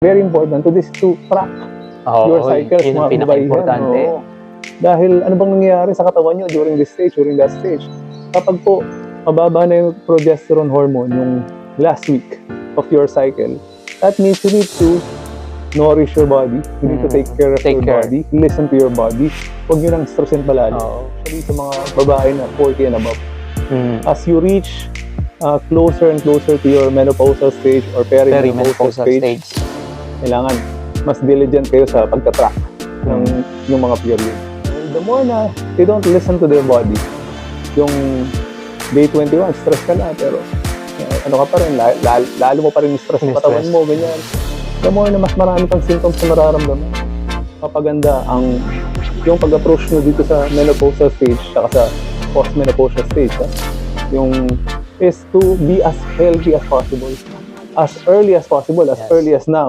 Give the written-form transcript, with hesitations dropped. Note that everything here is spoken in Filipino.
Very important to track your cycles, yun ang mga pinaka-importante. kabaihan. Dahil ano bang nangyayari sa katawan nyo during this stage, during that stage. Kapag po, mababa na yung progesterone hormone yung last week of your cycle, that means you need to nourish your body. You need to take care of your body. Listen to your body. Huwag nyo nang stressin palalo. Actually, sa mga babae na 40 and above. As you reach closer and closer to your menopausal stage or perimenopausal stage, kailangan mas diligent kayo sa pagka-track ng yung mga period. The more na they don't listen to their body, yung day 21, stress ka na, pero ano ka pa rin, lalo mo pa rin stress sa katawan mo, ganyan. The more na mas marami kang symptoms na nararamdaman, mapaganda ang yung pag-approach nyo dito sa menopausal stage saka sa post-menopausal stage. Yung is to be as healthy as possible. As early as possible, as early as now.